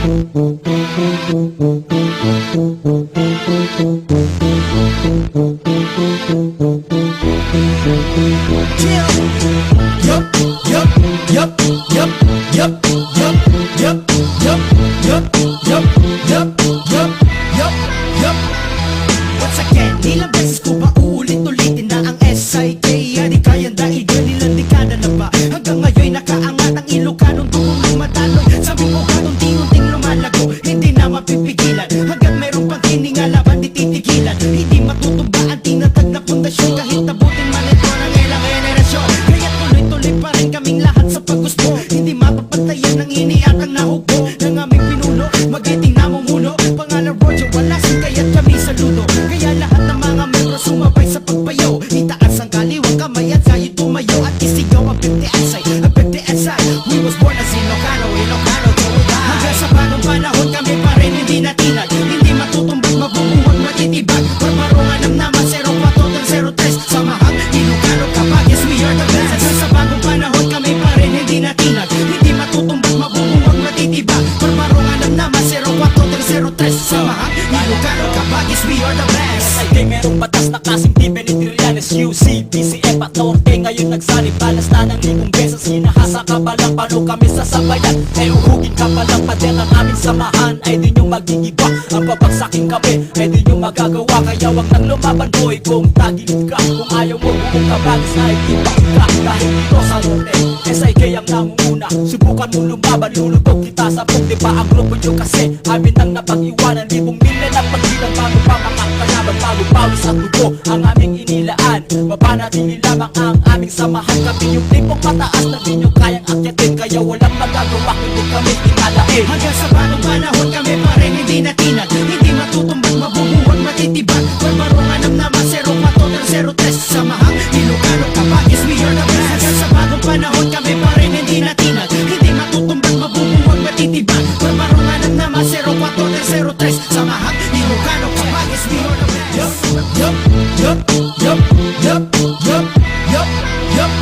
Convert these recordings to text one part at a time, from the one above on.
Once again, ilang beses ko ba uulit-ulitin na ang SIK ay di kayang daigan nilang dekada na ba? Hanggang ngayon nakaangat ang Ilocanong tukong lumadaloy. Sabi ko unti-unting lumalago, hindi na mapipigilan. Hanggang mayroon pang hininga laban di titigilan. Hindi matutumba ang tinatag na pundasyon, kahit tabutin man ito ng ilang henerasyon. Kaya tuloy-tuloy pa rin kaming lahat sa paggusto. Hindi mapapantayan ng iniatang nahubo ng aming pinuno, magiting namumuno. Pangalan Roger Walasin, kaya't kami saludo. Kaya lahat ng mga membro sumabay sa pagbayo. Itaas ang kaliwang kamay at sa'yo tumayo at isigaw ang 50 asay, ang 50 asay. We was born as Ilocano, Ilocano to die. Hanggang sa bagong panahon kami pa rin hindi natinag. Hindi matutumbag, mabubuwag, matitibag. Parmarungan ng naman 04 ng 03. Samahang Ilocano kapag yes we are the best. Hanggang sa bagong panahon kami pa rin hindi natinag. Hindi matutumbag, mabubuwag, matitibag. Parmarungan ng naman 04 ng 03. Samahang Ilocano kapag yes we are the best. SIK merong batas na kasing di Benitirianes UC, PCF at Norte ngayon nagsali. Balas na ng 5 beses, hinahasa ka pa lang paano kami sasabayan. Ay uhugin ka pa lang pader ang aming samahan. Ay di nyo magigiba, ang babagsakin kami ay di nyo magagawa. Kaya wag nang lumaban boy kung tagilid ka. Kung ayaw mo buong kabagis na ikipag ka. Dahil dito sa Norte, SIK ang nangunguna. Subukan mong lumaban, lulubog kita sa bukti pa ang grupo nyo. Kasi amin ang napag-iwanan, 1,000 milyon na pagbilang bago pa makakalaban. Bago pawis at dugo ang aming inilaan, mapanatili lamang ang aming samahan. Kami yung tipong mataas na di nyo kayang akyatin. Kaya walang magagawa kung kami tinalain. Hanggang sa bagong panahon kami pa rin hindi natinag. Hindi matutumbag, mabubuwag, matitibag. Parmarungan ng naman 04 ng 03. Samahang Ilocano kapag yes we are the best. Hanggang sa bagong panahon kami pa rin hindi natinag. Hindi matutumbag, mabubuwag, matitibag. Parmarungan ng naman 04 ng 03. Samahang Ilocano kapag yes we are the best. Yup, yup, yup, yup, yup, yup, yup, yup.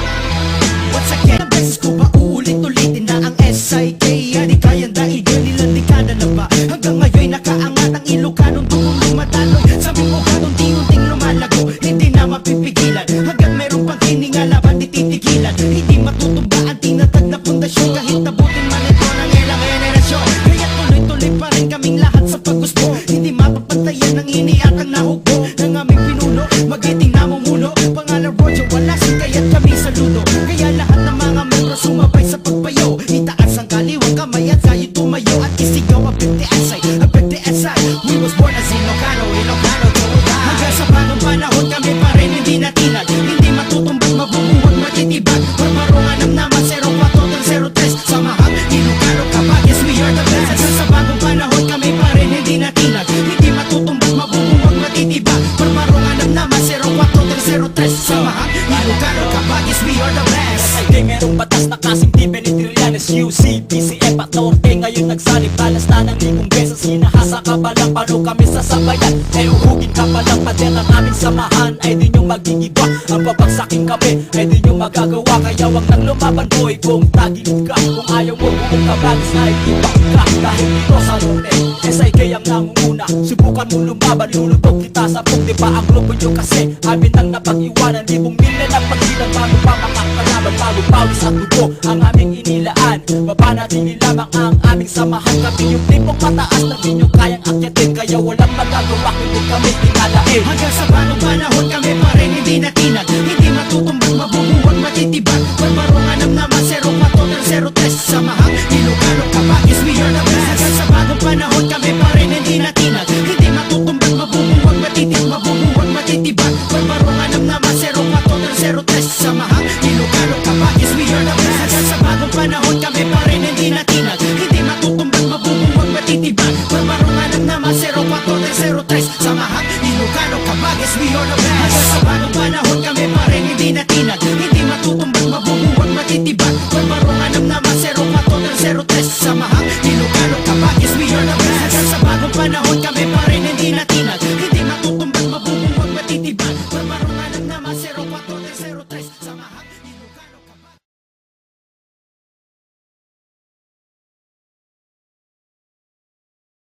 Once again, ang beses ko ba uulit-ulitin na ang SIK ay di kayang daigan nilang dekada na ba? Hanggang ngayon nakaangat ang Ilocanong tukong lumadaloy. Sabi ko unti-unting lumalago, hindi na mapipigilan. Hanggang mayroon pang hininga laban di titigilan. Hindi matutumba ang tinatag na pundasyon, kahit tabutin man ito ng ilang henerasyon. Kaya tuloy-tuloy pa rin kaming lahat sa paggusto. Hindi mapapantayan ng iniatang nahubo ng aming pinuno, magiting namumuno. Pangalan Roger Walasin, kaya't kami saludo. Kaya lahat ng mga membro sumabay sa pagbayo. Itaas ang kaliwang kamay at sa'yo tumayo at isigaw ang 50 asay, ang 50 asay. We was born as Ilocano, Ilocano to die. Hanggang sa bagong panahon kami pa rin hindi natinag. Hindi matutumbag, mabubuwag, matitibag. Parmarungan ng naman 04 ng 03. Samahang Ilocano kapag yes we are the best. Hanggang sa bagong panahon kami pa rin hindi natinag. Hindi matutumbag, mabubuwag, matitibag. Parmarungan ng naman 04 ng 03. Samahang Ilocano kapag yes we are the best. SIK merong batas na kasing di Benitirianes UC, PCF at Norte ngayon nagsali. Balas na ng 5 beses, hinahasa ka pa lang paano kami sasabayan. Ay uhugin ka pa lang pader ang aming samahan. Ay di nyo magigiba, ang babagsakin kami ay di nyo magagawa. Kaya wag nang lumaban boy kung tagilid ka. Kung ayaw mo buong kabagis na ikipag ka. Dahil dito sa Norte, SIK ang nangunguna. Subukan mong lumaban, lulubog kita sa bukti pa ang grupo nyo. Kasi amin ang napag-iwanan, 1,000 milyon na pagbilang bago pa makakalaban. Bago pawis at dugo ang aming inilaan, mapanatili lamang ang aming samahan. Kami yung tipong mataas na di nyo kayang akyatin. Kaya walang magagawa kung kami tinalain. Hanggang sa bagong panahon kami pa rin hindi natinag. Hindi matutumbag, mabubuwag, matitibag. Parmarungan ng naman 04 ng 03. Samahang Ilocano kapag yes we are the best. Hanggang sa bagong panahon kami pa rin hindi natinag. Hindi matutumbag, mabubuwag, matitibag. Parmarungan ng naman 04 ng 03. Samahang Ilocano kapag yes we are the best. Hanggang sa bagong panahon kami pa rin hindi natinag. Hindi matutumbag, mabubuwag, matitibag. Parmarungan ng naman 04 ng 03. Samahang Ilocano kapag yes we are the best. Hanggang sa bagong panahon kami pa rin hindi natinag. Hindi matutumbag, mabubuwag, matitibag. Parmarungan ng naman 04 ng 03. Samahang Ilocano